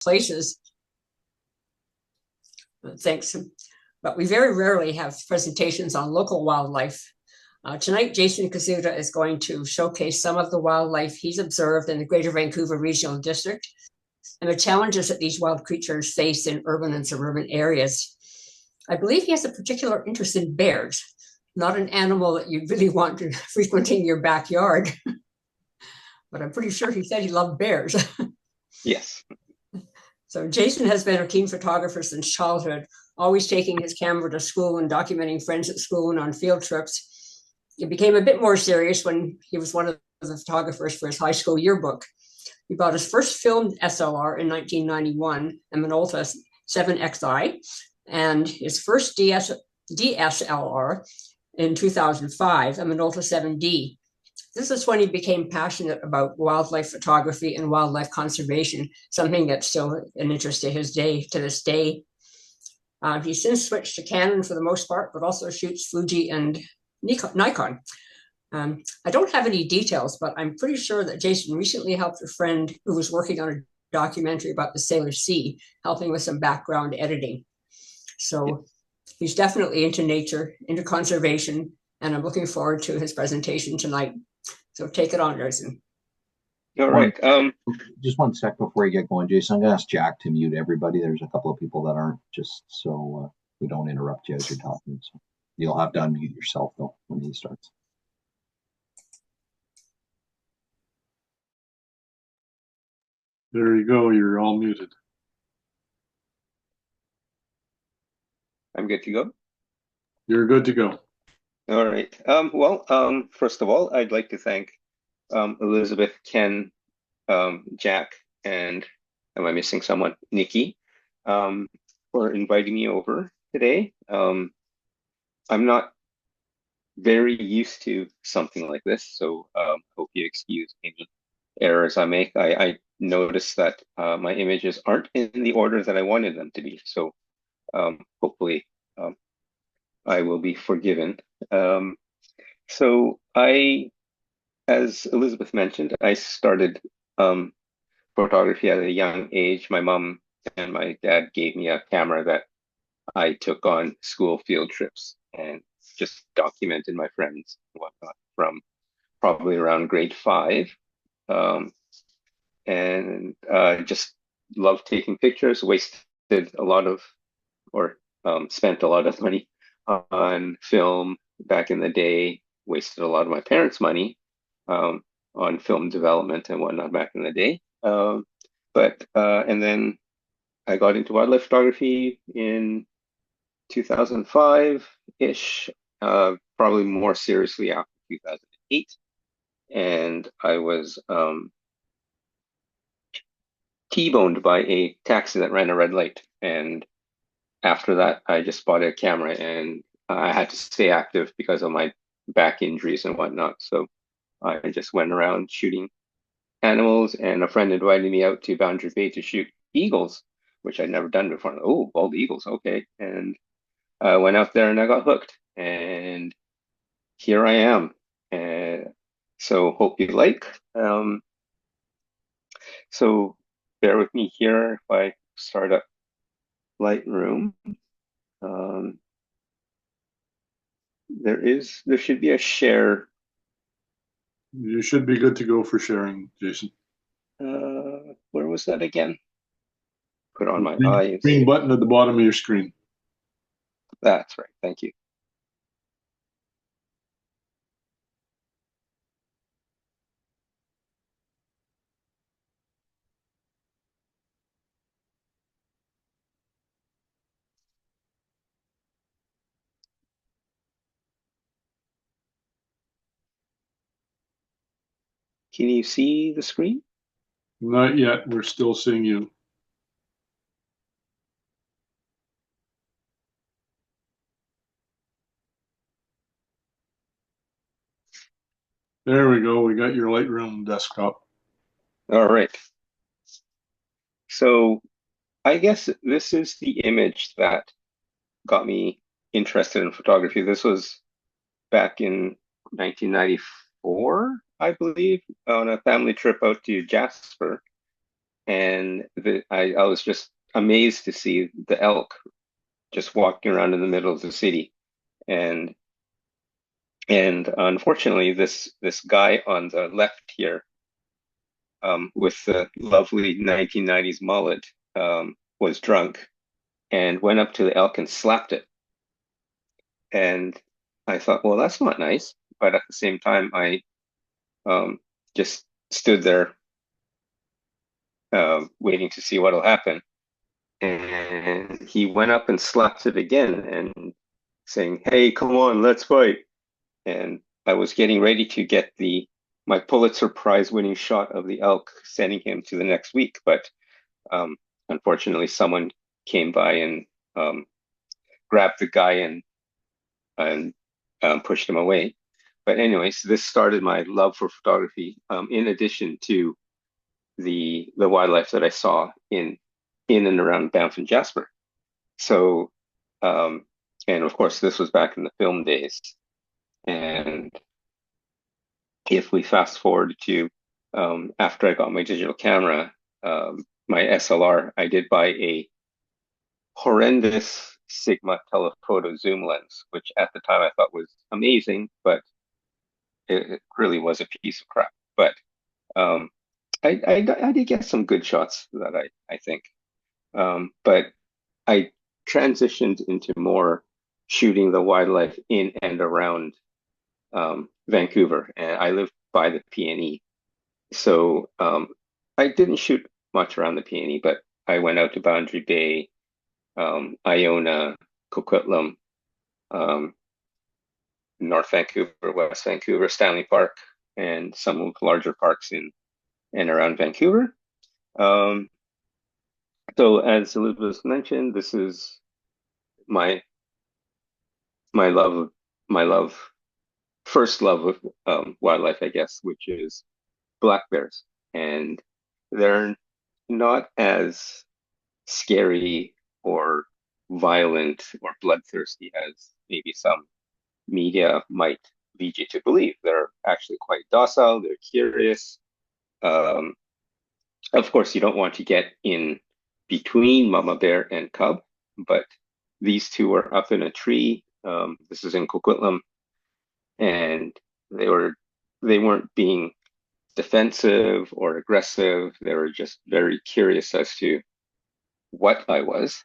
places. Thanks. But we very rarely have presentations on local wildlife. Tonight, Jason Kazuta is going to showcase some of the wildlife he's observed in the Greater Vancouver Regional District and the challenges that these wild creatures face in urban and suburban areas. I believe he has a particular interest in bears, not an animal that you really want to frequenting your backyard. But I'm pretty sure he said he loved bears. Yes. So Jason has been a keen photographer since childhood, always taking his camera to school and documenting friends at school and on field trips. It became a bit more serious when he was one of the photographers for his high school yearbook. He bought his first filmed SLR in 1991, a Minolta 7XI, and his first DSLR in 2005, a Minolta 7D. This is when he became passionate about wildlife photography and wildlife conservation, something that's still an interest to this day. He's since switched to Canon for the most part, but also shoots Fuji and Nikon. I don't have any details, but I'm pretty sure that Jason recently helped a friend who was working on a documentary about the Sailor Sea, helping with some background editing. So he's definitely into nature, into conservation, and I'm looking forward to his presentation tonight. So take it on, Jason. All right. Just one sec before you get going, Jason. I'm going to ask Jack to mute everybody. There's a couple of people that aren't, just so we don't interrupt you as you're talking. So you'll have to unmute yourself, though, when he starts. There you go. You're all muted. I'm good to go. You're good to go. All right. First of all, I'd like to thank Elizabeth, Ken, Jack, and am I missing someone? Nikki, for inviting me over today. I'm not very used to something like this, so hope you excuse any errors I make. I noticed that my images aren't in the order that I wanted them to be, so hopefully I will be forgiven. So as Elizabeth mentioned, I started photography at a young age. My mom and my dad gave me a camera that I took on school field trips and just documented my friends and whatnot from probably around grade 5. And just loved taking pictures, wasted a lot of, or spent a lot of money on film back in the day, wasted a lot of my parents' money on film development and whatnot back in the day. And then I got into wildlife photography in 2005-ish, probably more seriously after 2008. And I was T-boned by a taxi that ran a red light. And after that, I just bought a camera, and I had to stay active because of my back injuries and whatnot. So I just went around shooting animals, and a friend invited me out to Boundary Bay to shoot eagles, which I'd never done before. Oh, bald eagles, okay. And I went out there and I got hooked, and here I am. And so hope you like. So bear with me here if I start up Lightroom. There should be a share. You should be good to go for sharing, Jason. Where was that again? Put on my eyes. Green button at the bottom of your screen. That's right. Thank you. Can you see the screen? Not yet. We're still seeing you. There we go. We got your Lightroom desktop. All right. So I guess this is the image that got me interested in photography. This was back in 1994, I believe, on a family trip out to Jasper. and I was just amazed to see the elk just walking around in the middle of the city. And unfortunately, this guy on the left here, with the lovely 1990s mullet, was drunk and went up to the elk and slapped it. And I thought, well, that's not nice. But at the same time, I just stood there waiting to see what'll happen. And he went up and slapped it again and saying, "Hey, come on, let's fight." And I was getting ready to get my Pulitzer Prize winning shot of the elk, sending him to the next week. But unfortunately, someone came by and grabbed the guy and pushed him away. But anyways, this started my love for photography, in addition to the wildlife that I saw in and around Banff and Jasper. So, and of course, this was back in the film days. And if we fast forward to after I got my digital camera, my SLR, I did buy a horrendous Sigma telephoto zoom lens, which at the time I thought was amazing, but it really was a piece of crap. But I did get some good shots that I think. But I transitioned into more shooting the wildlife in and around Vancouver, and I live by the PNE. So I didn't shoot much around the PNE, but I went out to Boundary Bay, Iona, Coquitlam, North Vancouver, West Vancouver, Stanley Park, and some of the larger parks in and around Vancouver. So as Elizabeth mentioned, this is my first love of wildlife, I guess, which is black bears. And they're not as scary or violent or bloodthirsty as maybe some media might lead you to believe. They're actually quite docile, they're curious. Of course, you don't want to get in between mama bear and cub, but these two were up in a tree. This is in Coquitlam, and they weren't being defensive or aggressive. They were just very curious as to what I was.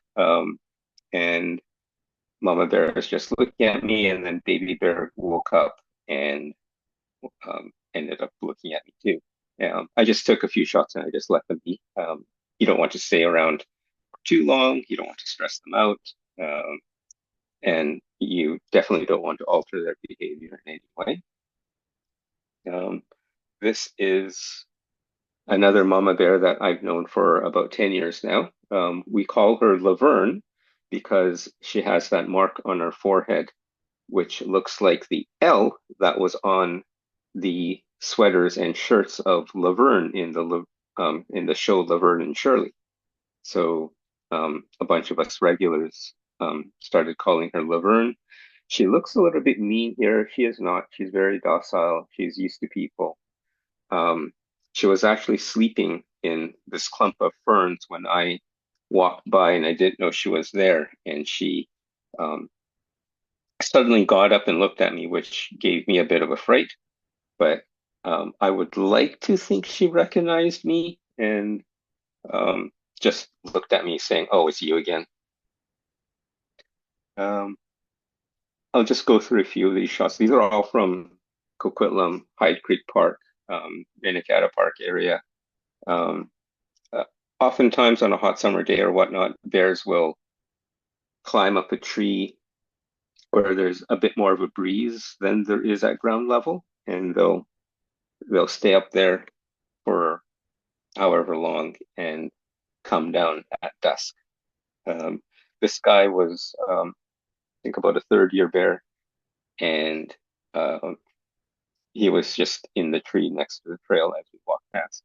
And mama bear was just looking at me, and then baby bear woke up and ended up looking at me too. I just took a few shots and I just let them be. You don't want to stay around for too long. You don't want to stress them out. And you definitely don't want to alter their behavior in any way. This is another mama bear that I've known for about 10 years now. We call her Laverne because she has that mark on her forehead, which looks like the L that was on the sweaters and shirts of Laverne in the show Laverne and Shirley. So a bunch of us regulars started calling her Laverne. She looks a little bit mean here. She is not. She's very docile. She's used to people. She was actually sleeping in this clump of ferns when I walked by, and I didn't know she was there. And she suddenly got up and looked at me, which gave me a bit of a fright. But I would like to think she recognized me and just looked at me saying, "Oh, it's you again." I'll just go through a few of these shots. These are all from Coquitlam, Hyde Creek Park, Vinicata Park area. Oftentimes on a hot summer day or whatnot, bears will climb up a tree where there's a bit more of a breeze than there is at ground level, and they'll stay up there for however long and come down at dusk. This guy was, I think, about a third-year bear, and he was just in the tree next to the trail as we walked past.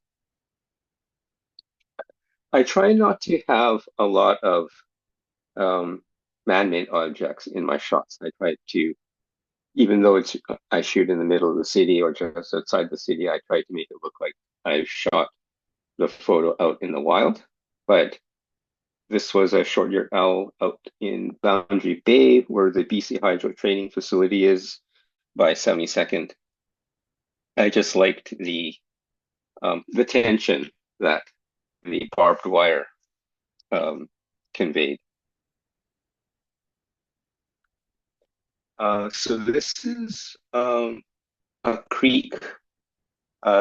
I try not to have a lot of man-made objects in my shots. I try to, even though I shoot in the middle of the city or just outside the city, I try to make it look like I've shot the photo out in the wild, but this was a short-eared owl out in Boundary Bay, where the BC Hydro training facility is, by 72nd. I just liked the tension that the barbed wire conveyed. So this is a creek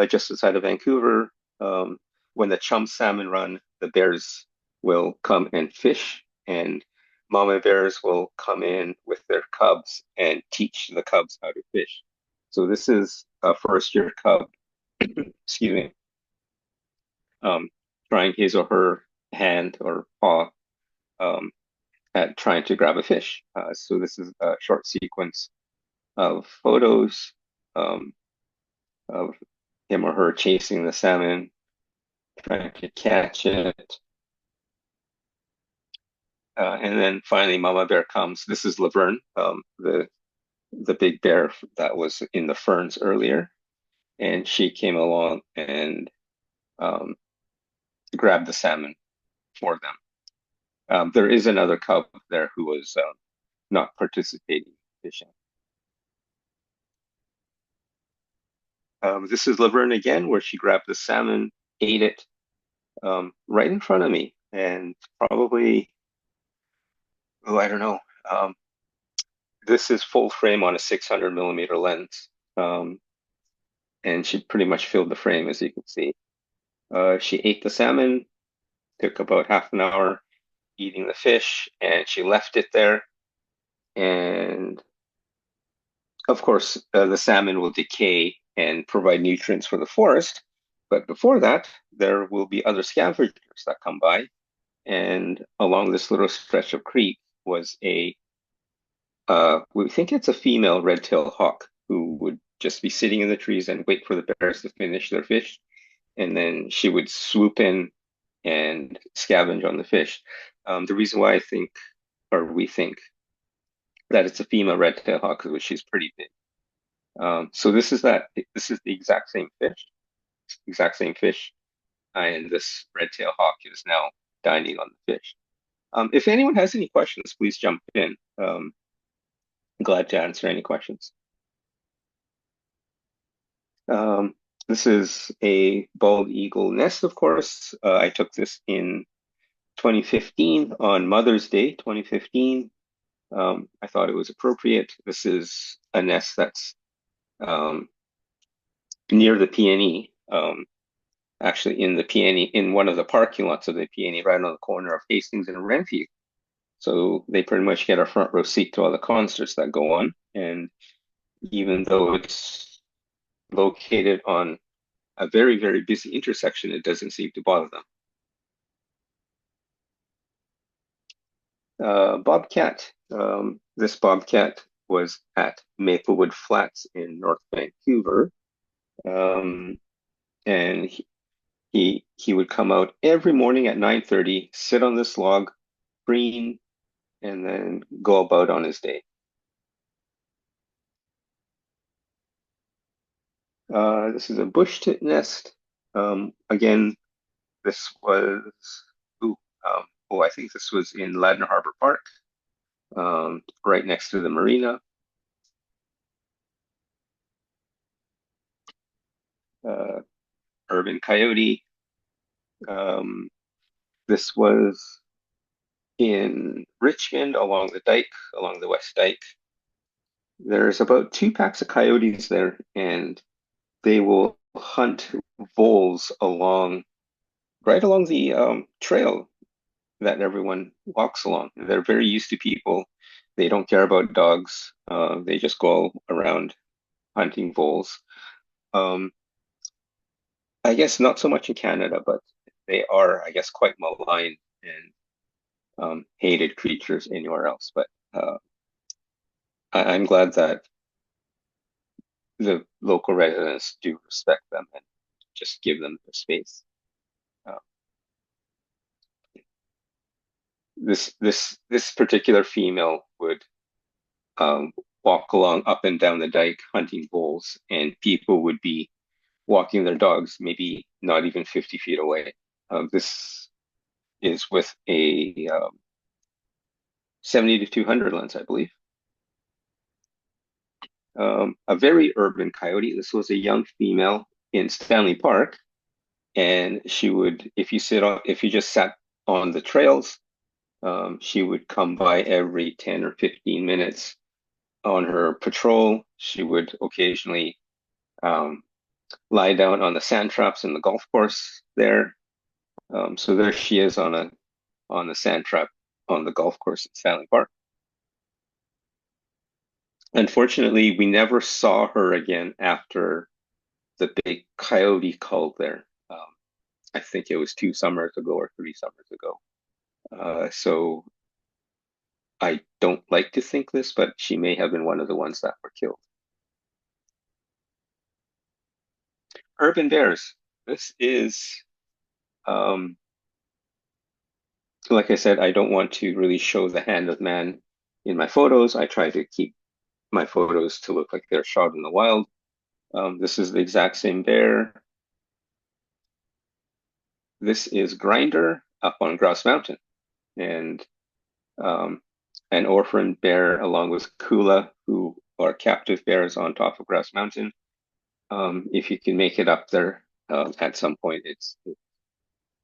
just outside of Vancouver. When the chum salmon run, the bears will come and fish, and mama bears will come in with their cubs and teach the cubs how to fish. So this is a first-year cub, excuse me, trying his or her hand or paw at trying to grab a fish. So this is a short sequence of photos of him or her chasing the salmon, trying to catch it. And then finally, Mama Bear comes. This is Laverne, the big bear that was in the ferns earlier. And she came along and grabbed the salmon for them. There is another cub there who was not participating in fishing. This is Laverne again, where she grabbed the salmon, ate it right in front of me, and probably, oh, I don't know. This is full frame on a 600 millimeter lens, and she pretty much filled the frame, as you can see. She ate the salmon, took about half an hour eating the fish, and she left it there. And of course, the salmon will decay and provide nutrients for the forest. But before that, there will be other scavengers that come by. And along this little stretch of creek was we think it's a female red-tailed hawk who would just be sitting in the trees and wait for the bears to finish their fish. And then she would swoop in and scavenge on the fish. The reason why we think that it's a female red-tailed hawk is she's pretty big. So this is the exact same fish, and this red-tailed hawk is now dining on the fish. If anyone has any questions, please jump in. I'm glad to answer any questions. This is a bald eagle nest, of course. I took this in 2015 on Mother's Day, 2015. I thought it was appropriate. This is a nest that's near the PNE, actually in the PNE, in one of the parking lots of the PNE, right on the corner of Hastings and Renfrew. So they pretty much get a front row seat to all the concerts that go on. And even though it's located on a very, very busy intersection, it doesn't seem to bother them. Bobcat. This bobcat was at Maplewood Flats in North Vancouver. And he would come out every morning at 9:30, sit on this log, preen, and then go about on his day. This is a bush tit nest. Again, this was, I think this was in Ladner Harbor Park, right next to the marina. Urban coyote. This was in Richmond along the West Dike. There's about 2 packs of coyotes there, and they will hunt voles right along the trail that everyone walks along. They're very used to people. They don't care about dogs. They just go around hunting voles. I guess not so much in Canada, but they are, I guess, quite maligned and hated creatures anywhere else. But I'm glad that the local residents do respect them and just give them the space. This particular female would walk along up and down the dike hunting voles, and people would be walking their dogs, maybe not even 50 feet away. This is with a 70 to 200 lens, I believe. A very urban coyote. This was a young female in Stanley Park, and she would, if you just sat on the trails, she would come by every 10 or 15 minutes on her patrol. She would occasionally lie down on the sand traps in the golf course there. So there she is on the sand trap on the golf course at Stanley Park. Unfortunately, we never saw her again after the big coyote cull there. I think it was 2 summers ago or 3 summers ago. So I don't like to think this, but she may have been one of the ones that were killed. Urban bears. This is, like I said, I don't want to really show the hand of man in my photos. I try to keep my photos to look like they're shot in the wild. This is the exact same bear. This is Grinder up on Grouse Mountain, and an orphan bear along with Kula, who are captive bears on top of Grouse Mountain. If you can make it up there at some point, it's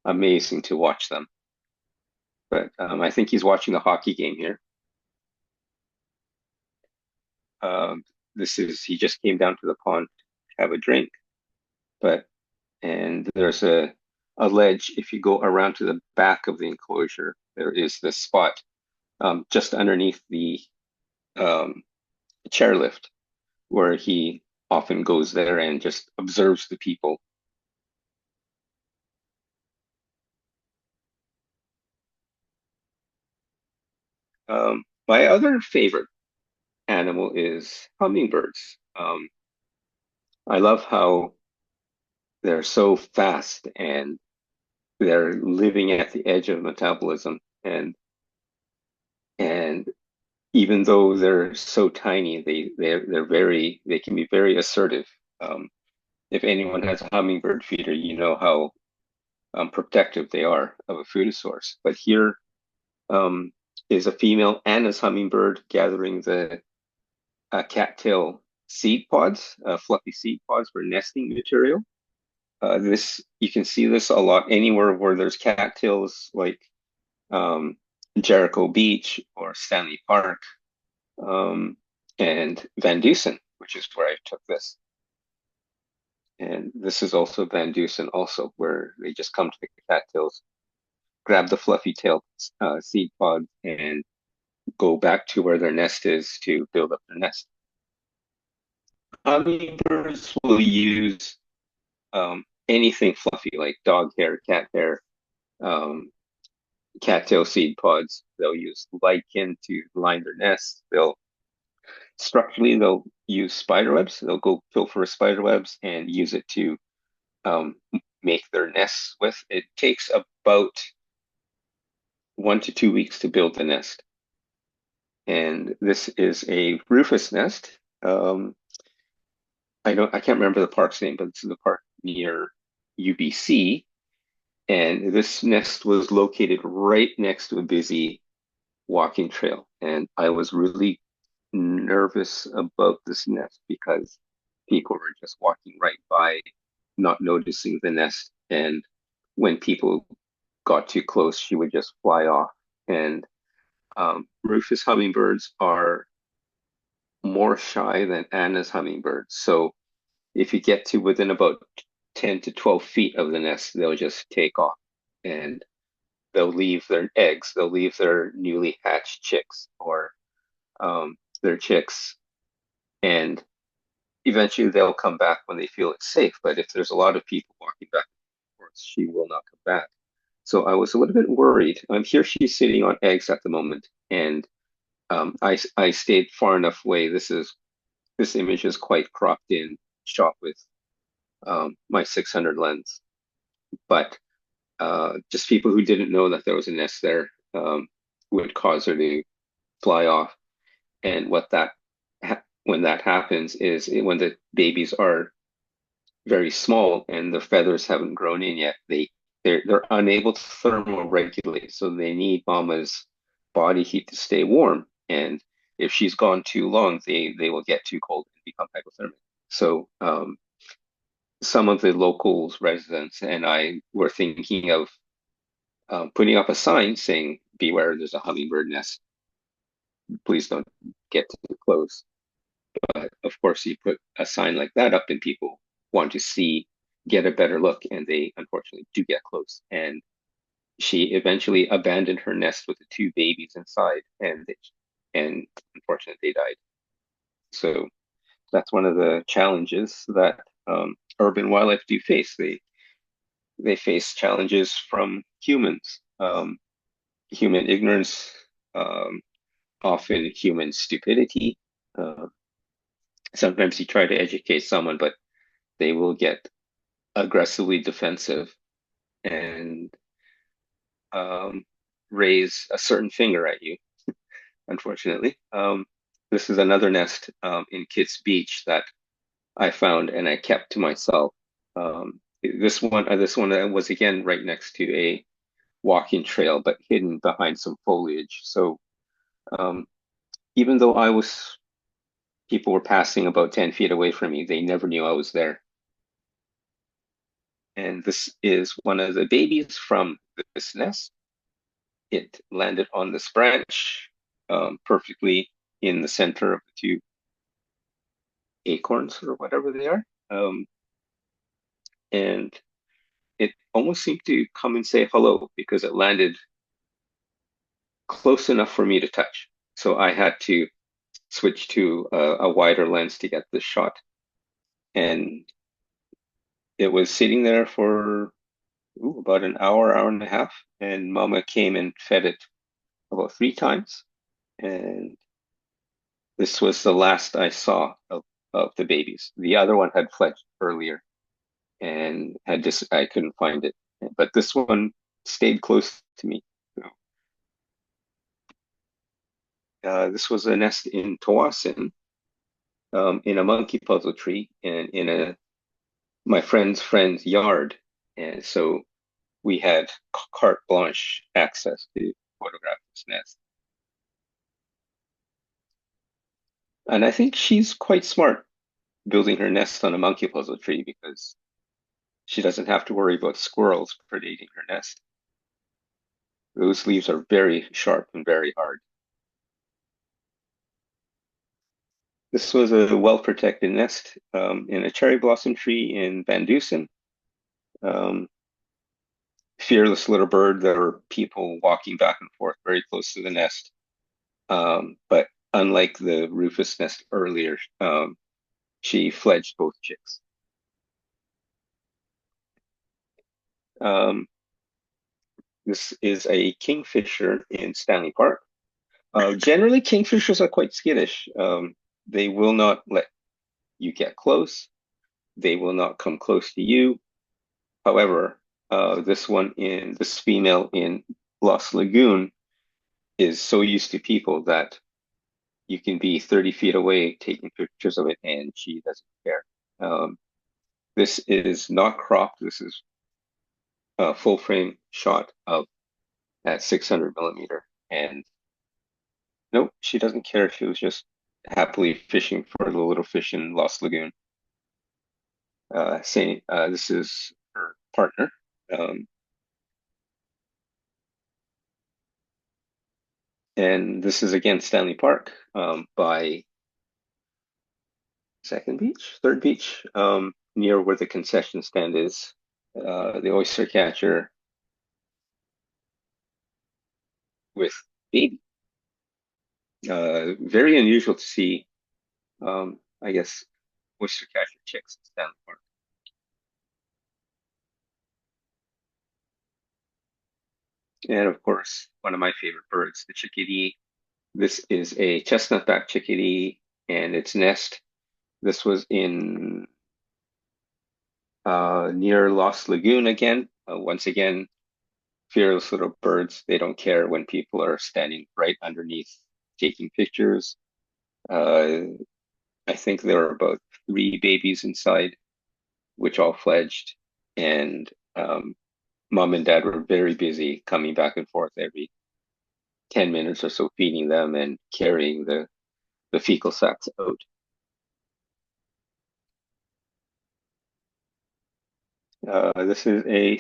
amazing to watch them. But I think he's watching the hockey game here. He just came down to the pond to have a drink. And there's a ledge. If you go around to the back of the enclosure, there is this spot just underneath the chairlift where he often goes there and just observes the people. My other favorite animal is hummingbirds. I love how they're so fast and they're living at the edge of metabolism, and even though they're so tiny, they can be very assertive. If anyone has a hummingbird feeder, you know how protective they are of a food source. But here is a female Anna's hummingbird gathering the cattail seed pods, fluffy seed pods for nesting material. You can see this a lot anywhere where there's cattails, like Jericho Beach or Stanley Park, and Van Dusen, which is where I took this. And this is also Van Dusen, also where they just come to the cattails, grab the fluffy tail seed pods, and go back to where their nest is to build up their nest. Hummingbirds will use anything fluffy, like dog hair, cat hair, cattail seed pods. They'll use lichen to line their nests. Structurally, they'll use spider webs. They'll go pilfer spider webs and use it to make their nests with. It takes about 1 to 2 weeks to build the nest. And this is a rufous nest. I can't remember the park's name, but it's the park near UBC. And this nest was located right next to a busy walking trail. And I was really nervous about this nest because people were just walking right by, not noticing the nest. And when people got too close, she would just fly off. And rufous hummingbirds are more shy than Anna's hummingbirds. So if you get to within about 10 to 12 feet of the nest, they'll just take off and they'll leave their eggs. They'll leave their newly hatched chicks or their chicks, and eventually they'll come back when they feel it's safe. But if there's a lot of people walking back and forth, she will not come back. So I was a little bit worried. Here she's sitting on eggs at the moment, and I stayed far enough away. This image is quite cropped in, shot with my 600 lens. But just people who didn't know that there was a nest there would cause her to fly off. And when that happens is when the babies are very small and the feathers haven't grown in yet, they're unable to thermoregulate, so they need mama's body heat to stay warm. And if she's gone too long, they will get too cold and become hypothermic. So some of the locals, residents, and I were thinking of putting up a sign saying, "Beware, there's a hummingbird nest. Please don't get too close." But of course, you put a sign like that up and people want to see, get a better look, and they unfortunately do get close. And she eventually abandoned her nest with the two babies inside, and unfortunately they died. So that's one of the challenges that urban wildlife do face. They face challenges from humans, human ignorance, often human stupidity. Sometimes you try to educate someone, but they will get aggressively defensive and raise a certain finger at you, unfortunately. This is another nest in Kitts Beach that I found and I kept to myself. This one was again right next to a walking trail, but hidden behind some foliage. So even though people were passing about 10 feet away from me, they never knew I was there. And this is one of the babies from this nest. It landed on this branch perfectly in the center of the two acorns or whatever they are. And it almost seemed to come and say hello because it landed close enough for me to touch. So I had to switch to a wider lens to get this shot. And it was sitting there for about an hour, hour and a half, and Mama came and fed it about 3 times. And this was the last I saw of the babies. The other one had fledged earlier and I couldn't find it. But this one stayed close to me. This was a nest in Tawasin, in a monkey puzzle tree, and in my friend's yard. And so we had carte blanche access to photograph this nest. And I think she's quite smart building her nest on a monkey puzzle tree because she doesn't have to worry about squirrels predating her nest. Those leaves are very sharp and very hard. This was a well-protected nest in a cherry blossom tree in Van Dusen. Fearless little bird. There were people walking back and forth very close to the nest. But unlike the rufous nest earlier, she fledged both chicks. This is a kingfisher in Stanley Park. Generally, kingfishers are quite skittish. They will not let you get close. They will not come close to you. However, this female in Lost Lagoon is so used to people that you can be 30 feet away taking pictures of it and she doesn't care. This is not cropped. This is a full frame shot at 600 millimeter. And nope, she doesn't care. She was just happily fishing for the little fish in Lost Lagoon. This is her partner. And this is again Stanley Park by third beach, near where the concession stand is, the oyster catcher with baby. Very unusual to see, I guess, oyster catcher chicks in Stanley Park. And of course, one of my favorite birds, the chickadee. This is a chestnut-backed chickadee and its nest. This was in near Lost Lagoon again. Once again, fearless little birds. They don't care when people are standing right underneath taking pictures. I think there were about 3 babies inside. which all fledged, and mom and dad were very busy coming back and forth every 10 minutes or so, feeding them and carrying the fecal sacks out. This is a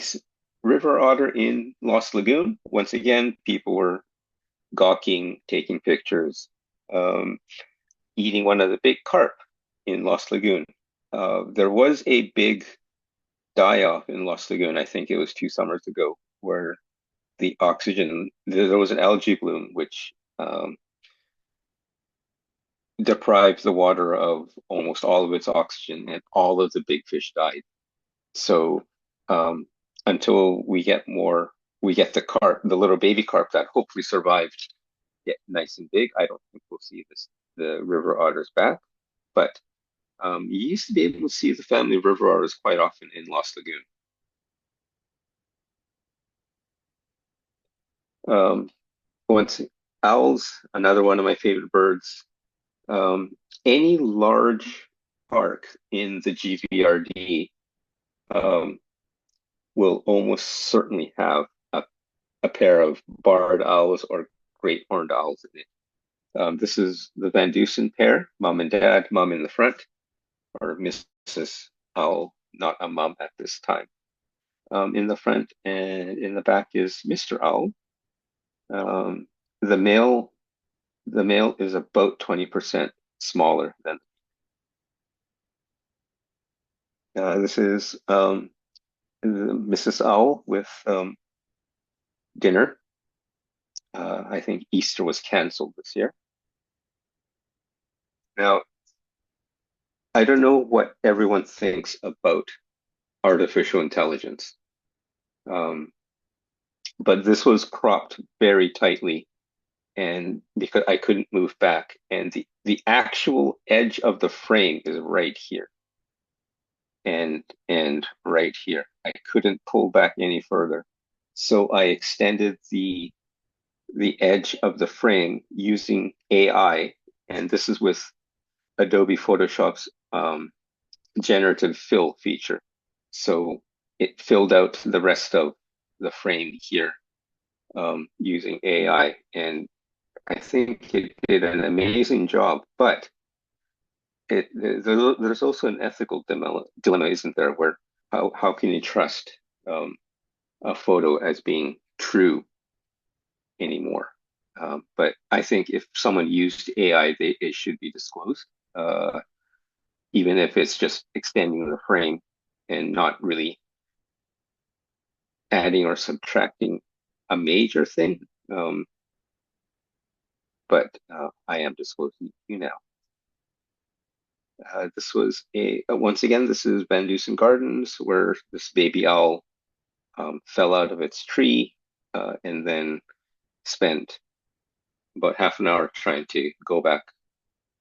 river otter in Lost Lagoon. Once again, people were gawking, taking pictures, eating one of the big carp in Lost Lagoon. There was a big die-off in Lost Lagoon, I think it was 2 summers ago, where the oxygen, there was an algae bloom, which deprived the water of almost all of its oxygen, and all of the big fish died. So until we get the carp, the little baby carp that hopefully survived, get nice and big, I don't think we'll see the river otters back. But you used to be able to see the family of river otters quite often in Lost Lagoon. Once owls, another one of my favorite birds. Any large park in the GVRD will almost certainly have a pair of barred owls or great horned owls in it. This is the Van Dusen pair, mom and dad, mom in the front, or Mrs. Owl, not a mom at this time, in the front, and in the back is Mr. Owl. The male is about 20% smaller than. This is Mrs. Owl with dinner. I think Easter was canceled this year. Now, I don't know what everyone thinks about artificial intelligence, but this was cropped very tightly, and because I couldn't move back, and the actual edge of the frame is right here, and right here. I couldn't pull back any further, so I extended the edge of the frame using AI, and this is with Adobe Photoshop's generative fill feature. So it filled out the rest of the frame here using AI, and I think it did an amazing job. But there's also an ethical dilemma, isn't there? Where how can you trust a photo as being true anymore? But I think if someone used AI, it should be disclosed, even if it's just extending the frame and not really adding or subtracting a major thing. But I am disclosing to you now. This was once again, this is Van Dusen Gardens, where this baby owl fell out of its tree and then spent about half an hour trying to go back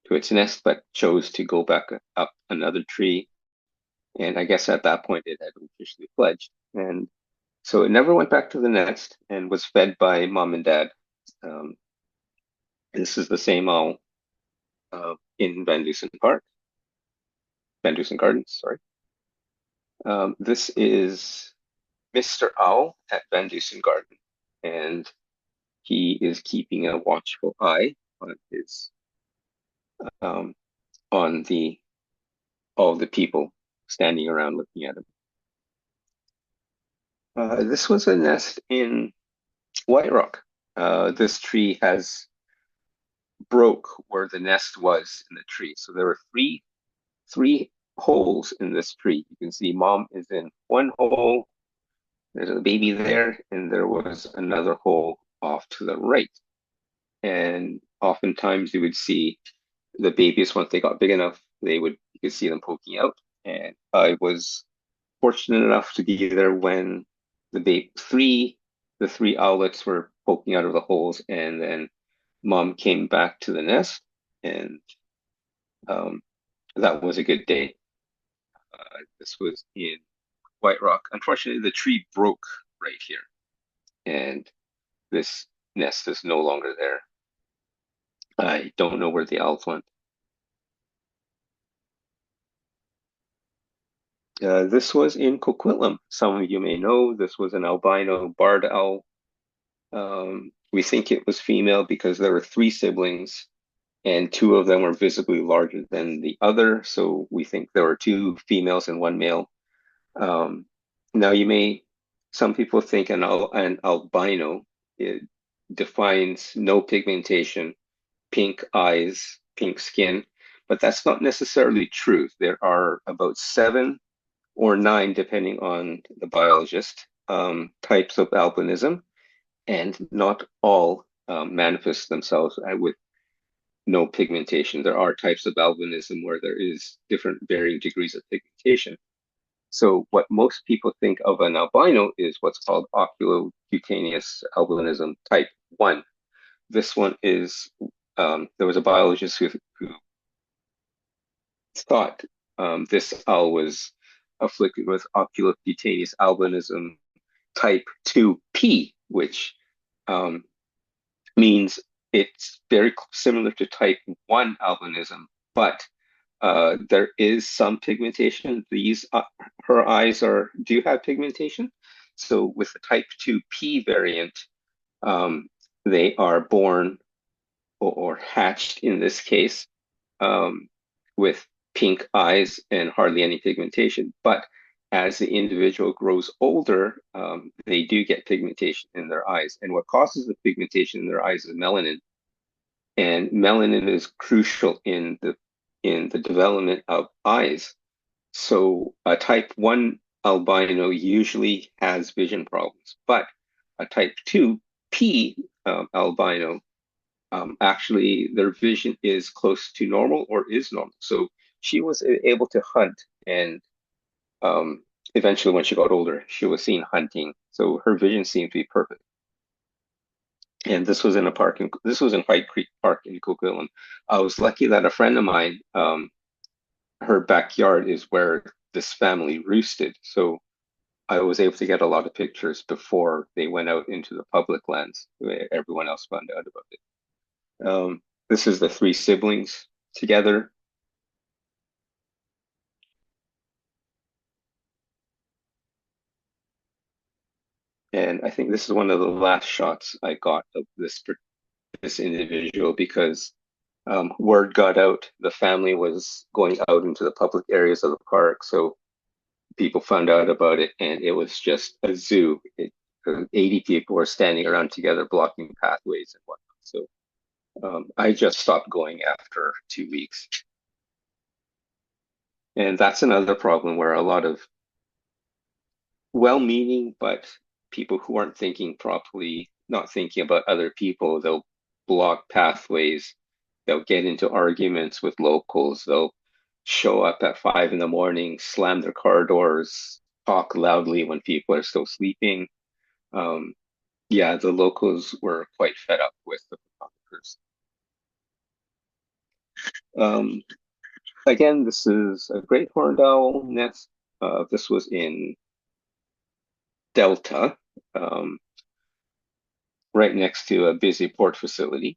to its nest, but chose to go back up another tree. And I guess at that point it had officially fledged. And so it never went back to the nest and was fed by mom and dad. This is the same owl in Van Dusen Gardens, sorry. This is Mr. Owl at Van Dusen Garden, and he is keeping a watchful eye on his on all the people standing around looking at him. This was a nest in White Rock. This tree has broke where the nest was in the tree, so there were three holes in this tree. You can see mom is in one hole, there's a baby there, and there was another hole off to the right. And oftentimes you would see the babies, once they got big enough, you could see them poking out. And I was fortunate enough to be there when the three owlets were poking out of the holes, and then mom came back to the nest, and that was a good day. This was in White Rock. Unfortunately, the tree broke right here, and this nest is no longer there. I don't know where the owls went. This was in Coquitlam. Some of you may know this was an albino barred owl. We think it was female because there were three siblings and two of them were visibly larger than the other. So we think there were two females and one male. Now some people think an albino, it defines no pigmentation, pink eyes, pink skin, but that's not necessarily true. There are about 7 or 9, depending on the biologist, types of albinism, and not all manifest themselves with no pigmentation. There are types of albinism where there is different varying degrees of pigmentation. So what most people think of an albino is what's called oculocutaneous albinism type 1. This one is, there was a biologist who thought this owl was afflicted with oculocutaneous albinism type 2P, which means it's very similar to type 1 albinism, but there is some pigmentation. Her eyes do have pigmentation. So with the type 2P variant, they are born or hatched in this case with pink eyes and hardly any pigmentation. But as the individual grows older, they do get pigmentation in their eyes. And what causes the pigmentation in their eyes is melanin. And melanin is crucial in the development of eyes. So a type 1 albino usually has vision problems, but a type 2P albino, actually their vision is close to normal or is normal. So she was able to hunt, and eventually when she got older, she was seen hunting. So her vision seemed to be perfect. And this was in this was in White Creek Park in Coquitlam. I was lucky that a friend of mine, her backyard is where this family roosted. So I was able to get a lot of pictures before they went out into the public lands, where everyone else found out about it. This is the 3 siblings together. And I think this is one of the last shots I got of this individual, because word got out the family was going out into the public areas of the park. So people found out about it, and it was just a zoo. 80 people were standing around together, blocking pathways and whatnot. So I just stopped going after 2 weeks. And that's another problem where a lot of well-meaning, but people who aren't thinking properly, not thinking about other people, they'll block pathways. They'll get into arguments with locals. They'll show up at 5 in the morning, slam their car doors, talk loudly when people are still sleeping. Yeah, the locals were quite fed up with the photographers. Again, this is a great horned owl nest. This was in Delta, right next to a busy port facility.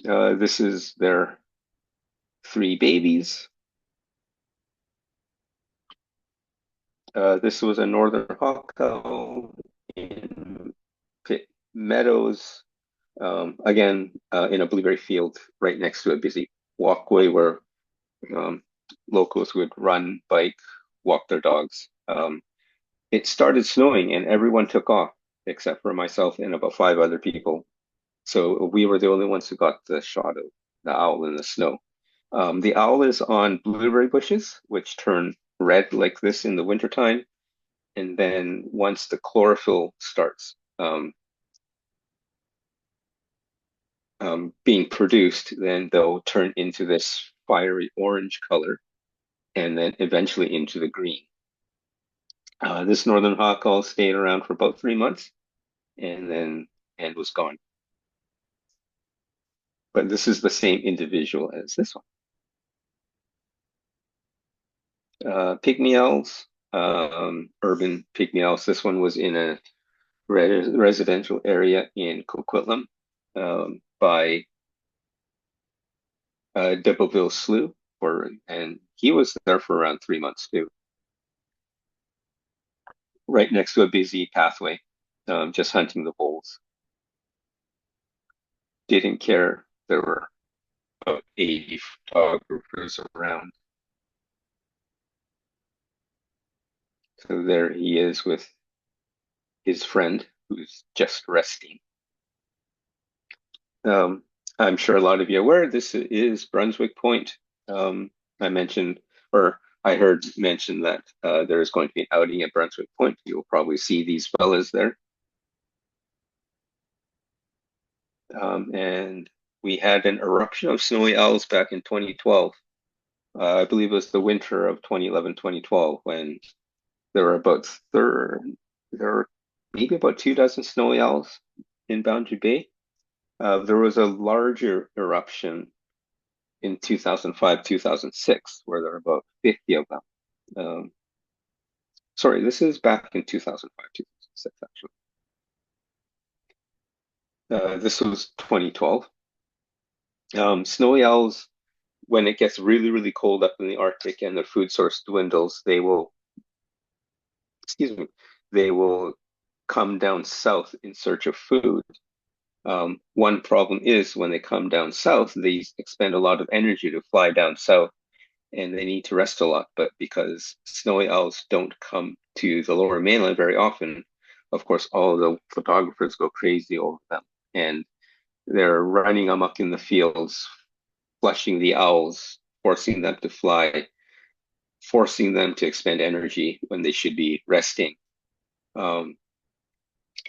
This is their 3 babies. This was a northern hawk owl in Pitt Meadows. Again, in a blueberry field right next to a busy walkway where locals would run, bike, walk their dogs. It started snowing and everyone took off except for myself and about 5 other people. So we were the only ones who got the shot of the owl in the snow. The owl is on blueberry bushes, which turn red like this in the wintertime. And then once the chlorophyll starts being produced, then they'll turn into this fiery orange color and then eventually into the green. This northern hawk owl stayed around for about 3 months and was gone. But this is the same individual as this one. Pygmy owls, urban pygmy owls. This one was in a residential area in Coquitlam by Deauville Slough, and he was there for around 3 months too, right next to a busy pathway, just hunting the bulls. Didn't care. There were about 80 photographers around. So there he is with his friend who's just resting. I'm sure a lot of you are aware this is Brunswick Point. I mentioned, or I heard mentioned that there is going to be an outing at Brunswick Point. You'll probably see these fellas there. And we had an eruption of snowy owls back in 2012. I believe it was the winter of 2011, 2012, when there were maybe about 24 snowy owls in Boundary Bay. There was a larger eruption in 2005, 2006, where there were about 50 of them. Sorry, this is back in 2005, 2006, actually. This was 2012. Snowy owls, when it gets really, really cold up in the Arctic and their food source dwindles, they will come down south in search of food. One problem is when they come down south, they expend a lot of energy to fly down south, and they need to rest a lot. But because snowy owls don't come to the lower mainland very often, of course, all the photographers go crazy over them, and they're running amok in the fields, flushing the owls, forcing them to fly, forcing them to expend energy when they should be resting.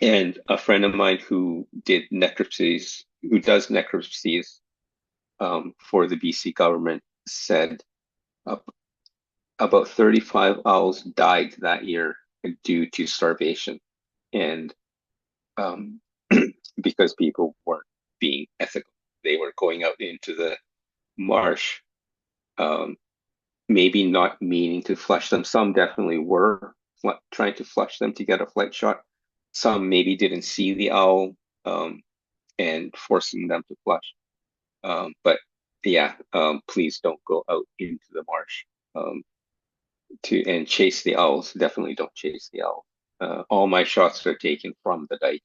And a friend of mine who does necropsies for the BC government said about 35 owls died that year due to starvation, and because people weren't being ethical. They were going out into the marsh, maybe not meaning to flush them. Some definitely were trying to flush them to get a flight shot. Some maybe didn't see the owl and forcing them to flush. But yeah, please don't go out into the marsh and chase the owls. Definitely don't chase the owl. All my shots are taken from the dike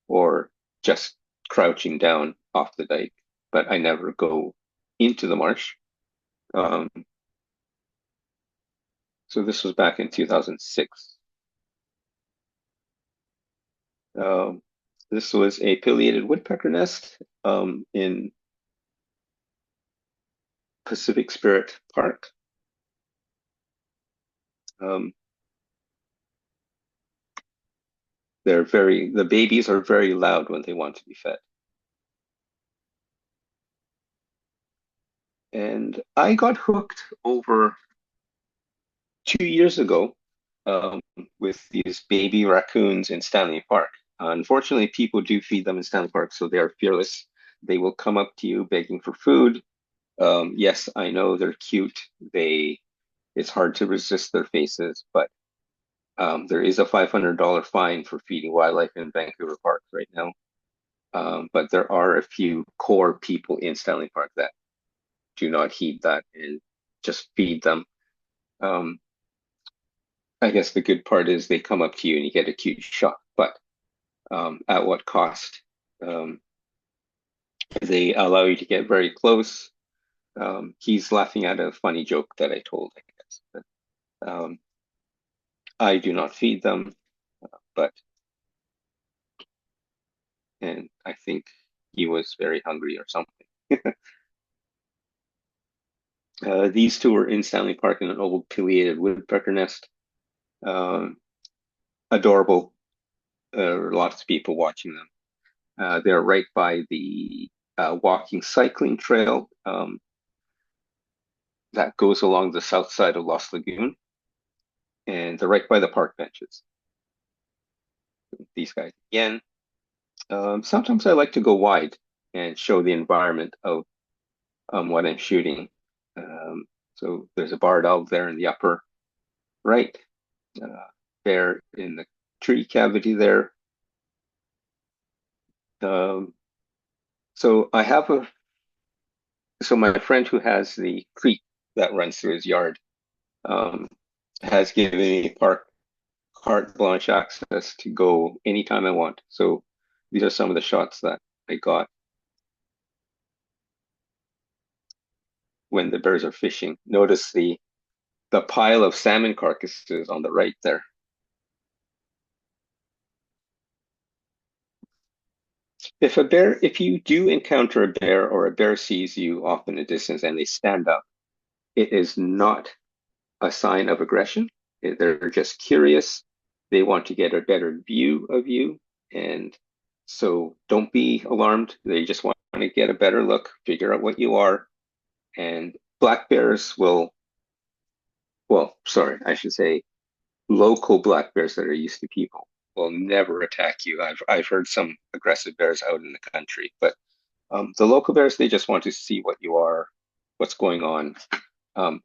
or just crouching down off the dike, but I never go into the marsh. So this was back in 2006. This was a pileated woodpecker nest in Pacific Spirit Park. The babies are very loud when they want to be fed. And I got hooked over 2 years ago with these baby raccoons in Stanley Park. Unfortunately, people do feed them in Stanley Park, so they are fearless. They will come up to you begging for food. Yes, I know they're cute. It's hard to resist their faces, but there is a $500 fine for feeding wildlife in Vancouver Park right now. But there are a few core people in Stanley Park that do not heed that and just feed them. I guess the good part is they come up to you and you get a cute shot, but at what cost? They allow you to get very close. He's laughing at a funny joke that I told, I guess. But, I do not feed them, and I think he was very hungry or something. These two were in Stanley Park in an old pileated woodpecker nest. Adorable. Lots of people watching them. They're right by the walking cycling trail that goes along the south side of Lost Lagoon. And they're right by the park benches. These guys again. Sometimes I like to go wide and show the environment of what I'm shooting. So there's a barred owl there in the upper right, there in the tree cavity there. So my friend who has the creek that runs through his yard has given me carte blanche access to go anytime I want. So these are some of the shots that I got when the bears are fishing. Notice the pile of salmon carcasses on the right there. If you do encounter a bear or a bear sees you off in the distance and they stand up, it is not a sign of aggression. They're just curious. They want to get a better view of you. And so don't be alarmed. They just want to get a better look, figure out what you are. And black bears will, well, sorry, I should say local black bears that are used to people will never attack you. I've heard some aggressive bears out in the country, but the local bears, they just want to see what you are, what's going on.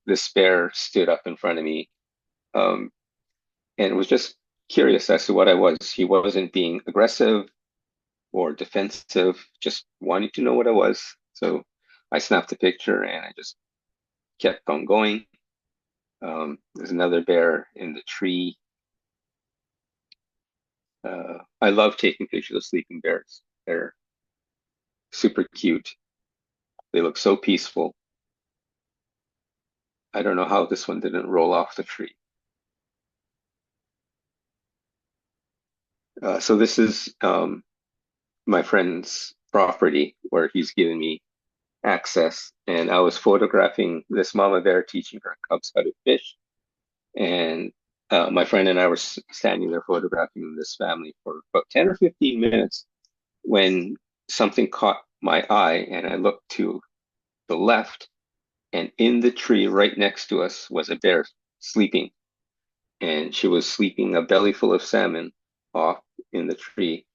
This bear stood up in front of me and was just curious as to what I was. He wasn't being aggressive or defensive, just wanting to know what I was. So I snapped a picture and I just kept on going. There's another bear in the tree. I love taking pictures of sleeping bears. They're super cute. They look so peaceful. I don't know how this one didn't roll off the tree. So this is my friend's property where he's given me access, and I was photographing this mama bear teaching her cubs how to fish. And my friend and I were standing there photographing this family for about 10 or 15 minutes when something caught my eye, and I looked to the left, and in the tree right next to us was a bear sleeping. And she was sleeping a belly full of salmon off in the tree.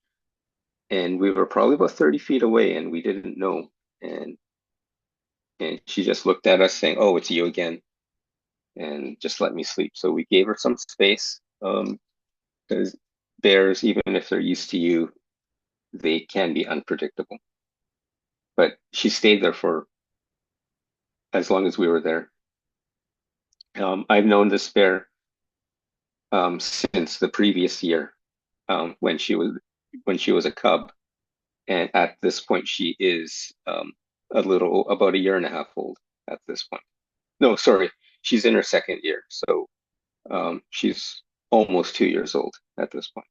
And we were probably about 30 feet away and we didn't know. And she just looked at us saying, "Oh, it's you again," and just let me sleep. So we gave her some space because bears, even if they're used to you, they can be unpredictable. But she stayed there for as long as we were there. I've known this bear since the previous year when she was a cub, and at this point she is about a year and a half old at this point. No, sorry, she's in her second year, so she's almost 2 years old at this point.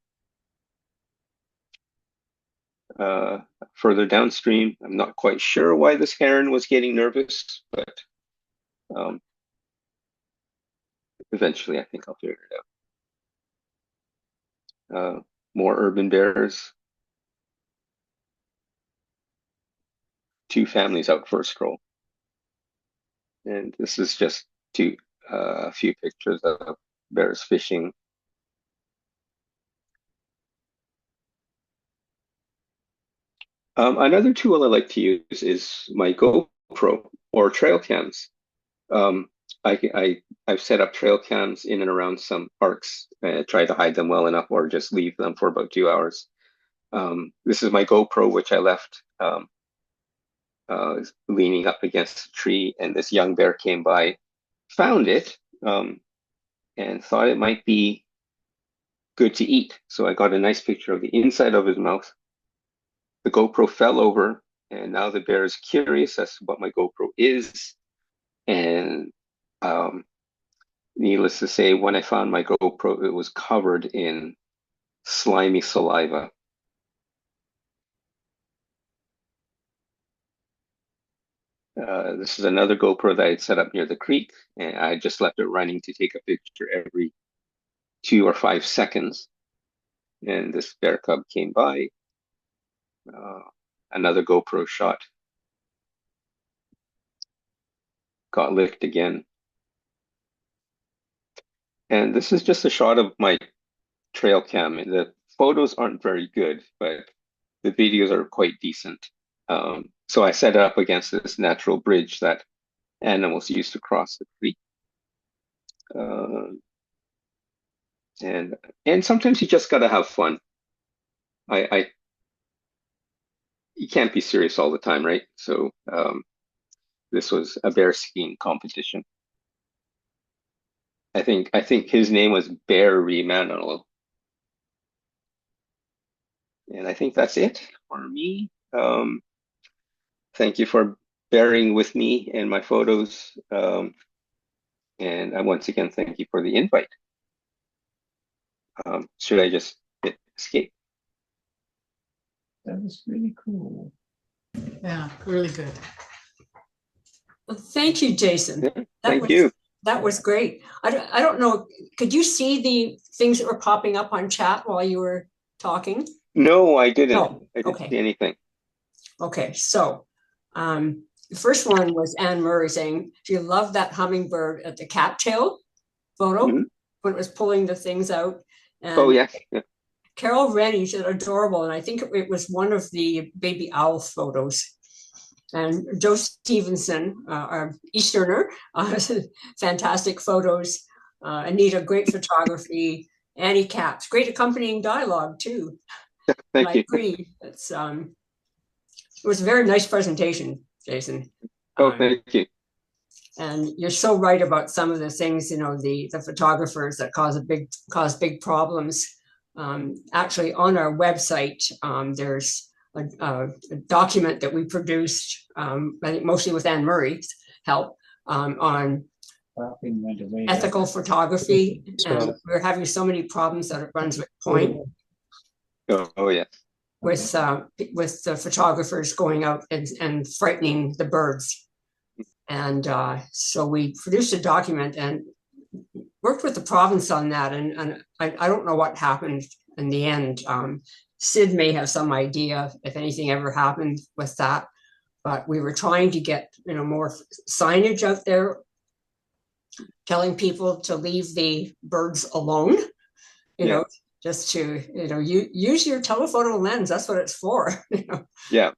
Further downstream, I'm not quite sure why this heron was getting nervous, but eventually I think I'll figure it out. More urban bears. Two families out for a stroll. And this is just a few pictures of bears fishing. Another tool I like to use is my GoPro or trail cams. I've set up trail cams in and around some parks and try to hide them well enough or just leave them for about 2 hours. This is my GoPro, which I left leaning up against a tree, and this young bear came by, found it, and thought it might be good to eat. So I got a nice picture of the inside of his mouth. The GoPro fell over, and now the bear is curious as to what my GoPro is. And needless to say, when I found my GoPro, it was covered in slimy saliva. This is another GoPro that I had set up near the creek, and I just left it running to take a picture every 2 or 5 seconds. And this bear cub came by. Another GoPro shot. Got licked again. And this is just a shot of my trail cam. The photos aren't very good, but the videos are quite decent. So I set it up against this natural bridge that animals use to cross the creek. And sometimes you just gotta have fun. You can't be serious all the time, right? So this was a bear skiing competition. I think his name was Barry Manilow. And I think that's it for me. Thank you for bearing with me and my photos. And I once again thank you for the invite. Should I just hit escape? That was really cool. Yeah, really good. Well, thank you, Jason. Yeah, thank you. That was great. I don't know. Could you see the things that were popping up on chat while you were talking? No, I didn't. No. I didn't Okay. see anything. Okay, so the first one was Anne Murray saying she loved that hummingbird at the cattail photo when it was pulling the things out. And Oh, yes. Yeah. Carol Rennie said adorable, and I think it was one of the baby owl photos. And Joe Stevenson, our Easterner, fantastic photos. Anita, great photography. Annie Caps, great accompanying dialogue too. Thank you. I agree. It's it was a very nice presentation, Jason. Oh, thank you. And you're so right about some of the things, you know, the photographers that cause big problems. Actually, on our website, there's a document that we produced, I think mostly with Anne Murray's help, on ethical photography. And we're having so many problems at Brunswick Point. Oh, yes. With the photographers going out and frightening the birds. And so we produced a document and worked with the province on that. And I don't know what happened in the end. Sid may have some idea if anything ever happened with that. But we were trying to get, you know, more signage out there telling people to leave the birds alone, you know, just to, you know, use your telephoto lens. That's what it's for. You know? Yeah.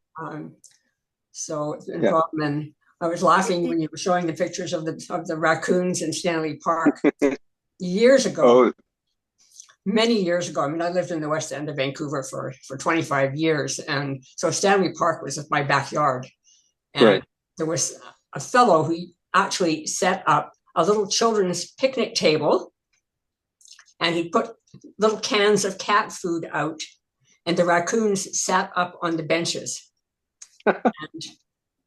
So and I was laughing when you were showing the pictures of the raccoons in Stanley Park years ago. Many years ago. I mean, I lived in the west end of Vancouver for 25 years. And so Stanley Park was my backyard. And there was a fellow who actually set up a little children's picnic table. And he put little cans of cat food out. And the raccoons sat up on the benches and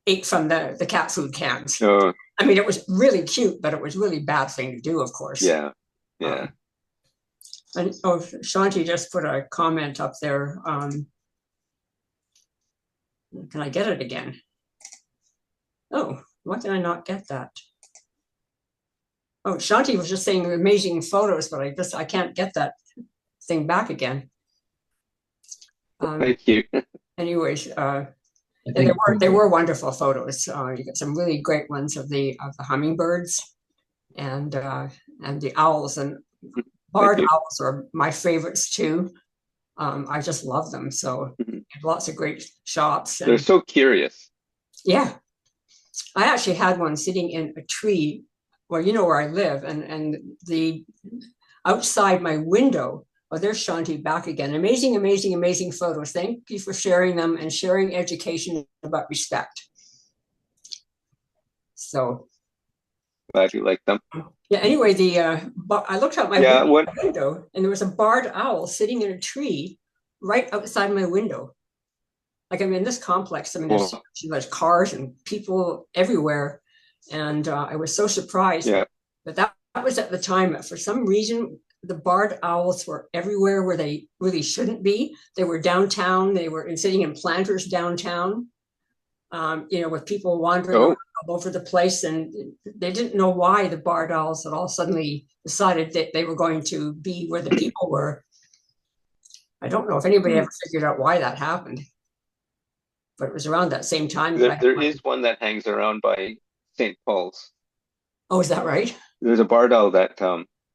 ate from the cat food cans. I mean, it was really cute, but it was really bad thing to do, of course. Yeah. Yeah. And Shanti just put a comment up there. Can I get it again? Oh, why did I not get that? Oh, Shanti was just saying amazing photos, but I can't get that thing back again. Thank you. Anyways, they were wonderful photos. You got some really great ones of the hummingbirds and the owls, and barred owls are my favorites too. I just love them. So lots of great shots. They're so curious. Yeah. I actually had one sitting in a tree. Well, you know where I live, and the outside my window. Oh, there's Shanti back again. Amazing, amazing, amazing photos. Thank you for sharing them and sharing education about respect. So glad you like them. Yeah, anyway, I looked out my window and there was a barred owl sitting in a tree right outside my window. Like I'm in this complex. I mean, there's cars and people everywhere. And I was so surprised. Yeah. But that was at the time. For some reason, the barred owls were everywhere where they really shouldn't be. They were downtown. They were sitting in planters downtown, you know, with people wandering all over the place. And they didn't know why the barred owls had all suddenly decided that they were going to be where the people were. I don't know if anybody ever figured out why that happened. But it was around that same time. There is one that hangs around by St. Paul's. Oh, is that right? There's a barred owl that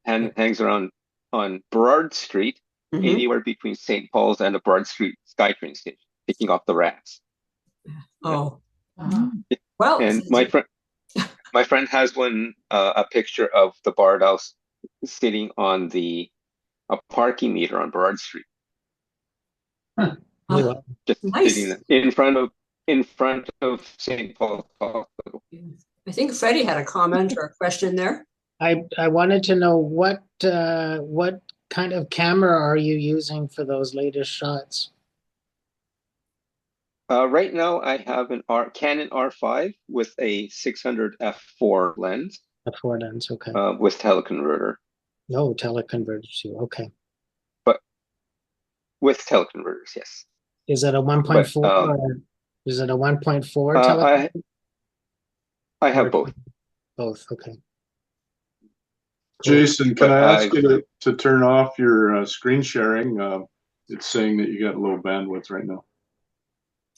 hangs around on Burrard Street, anywhere between St. Paul's and the Burrard Street SkyTrain station, picking off the rats. Oh, well, and my friend has one, a picture of the barred owl sitting on a parking meter on Burrard Street. Just sitting in front of St. Paul's Hospital. I think Freddie had a comment or a question there. I wanted to know what kind of camera are you using for those latest shots? Right now, I have an Canon R5 with a 600 f4 lens A 4 lens, okay. with teleconverter, No teleconverters too. Okay. but with teleconverters, yes. Is it a 1.4 or is it a 1.4 teleconverter? I have both. Both, okay. Jason, can But I ask you to turn off your screen sharing? It's saying that you got low bandwidth right now.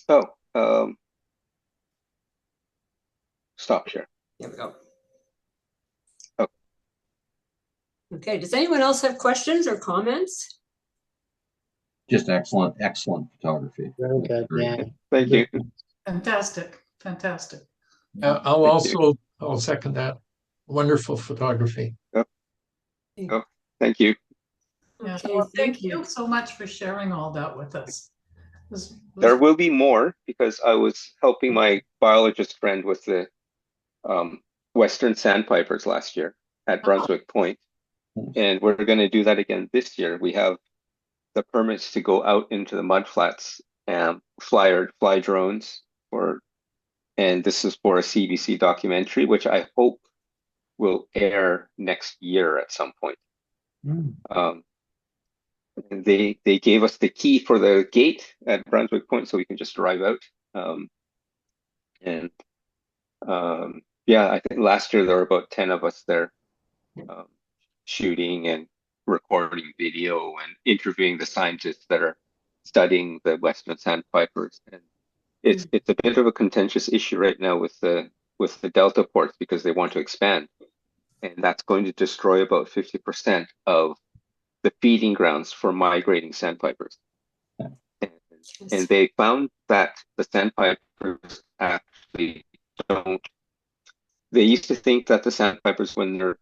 Oh, stop share. There we go. Oh. Okay, does anyone else have questions or comments? Just excellent photography. Very good, yeah. Thank you. Fantastic, fantastic. I'll second that. Wonderful photography. Oh, thank you. Yeah, Okay, well, thank thank you so much for sharing all that with us. There will be more because I was helping my biologist friend with the Western sandpipers last year at Brunswick Point, and we're going to do that again this year. We have the permits to go out into the mudflats and fly drones and this is for a CBC documentary, which I hope will air next year at some point. They gave us the key for the gate at Brunswick Point, so we can just drive out. Yeah, I think last year there were about 10 of us there shooting and recording video and interviewing the scientists that are studying the Western sandpipers. And it's a bit of a contentious issue right now with the Delta ports because they want to expand, and that's going to destroy about 50% of the feeding grounds for migrating sandpipers. And they found that the sandpipers actually don't. They used to think that the sandpipers, when they're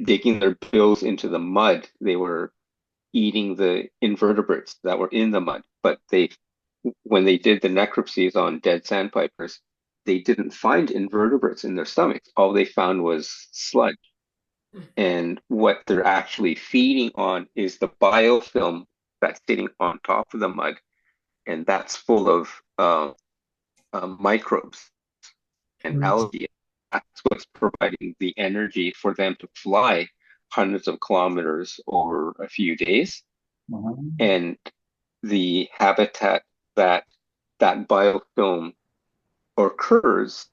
digging their bills into the mud, they were eating the invertebrates that were in the mud. But when they did the necropsies on dead sandpipers, they didn't find invertebrates in their stomachs. All they found was sludge. And what they're actually feeding on is the biofilm that's sitting on top of the mud, and that's full of microbes and algae. That's what's providing the energy for them to fly hundreds of kilometers over a few days. And the habitat that biofilm occurs,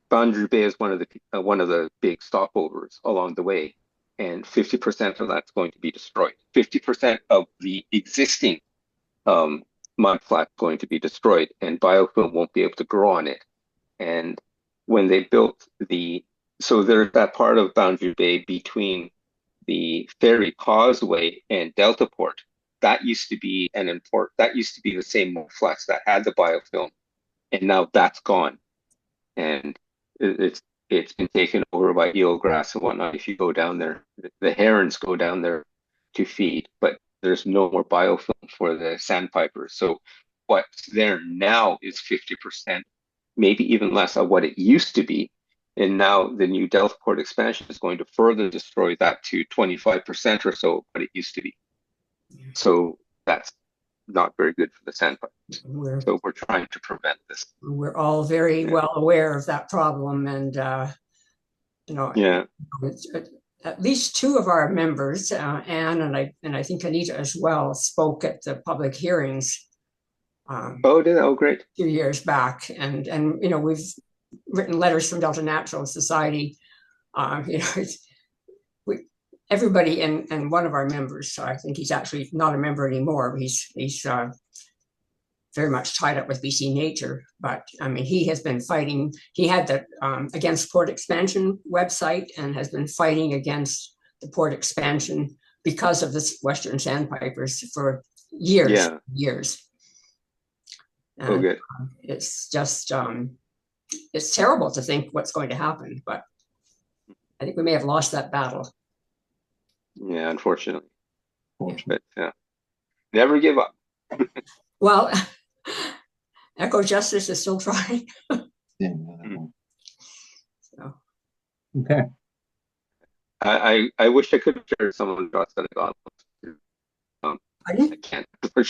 Boundary Bay is one of the big stopovers along the way, and 50% of that's going to be destroyed. 50% of the existing mud flat going to be destroyed, and biofilm won't be able to grow on it. And when they built so there's that part of Boundary Bay between the ferry causeway and Delta Port. That used to be the same mud flats that had the biofilm, and now that's gone. And it's been taken over by eelgrass and whatnot. If you go down there, the herons go down there to feed, but there's no more biofilm for the sandpipers. So what's there now is 50%, maybe even less of what it used to be. And now the new Deltaport expansion is going to further destroy that to 25% or so of what it used to be. So that's not very good for the sandpiper. So we're trying to prevent this. We're all very well aware of that problem, and at least two of our members, Anne and I think Anita as well, spoke at the public hearings. Great. A few years back, and we've written letters from Delta Natural Society. Everybody and one of our members, so I think he's actually not a member anymore. He's very much tied up with BC Nature, but I mean, he has been fighting. He had the Against Port Expansion website and has been fighting against the port expansion because of the Western sandpipers for years. And, good. It's just it's terrible to think what's going to happen, but I think we may have lost that battle. Yeah, unfortunately. But never give up. Well, Eco Justice is still trying. Yeah. So, Okay. I wish I could have shared some of the shots that I got. I Pardon? can't for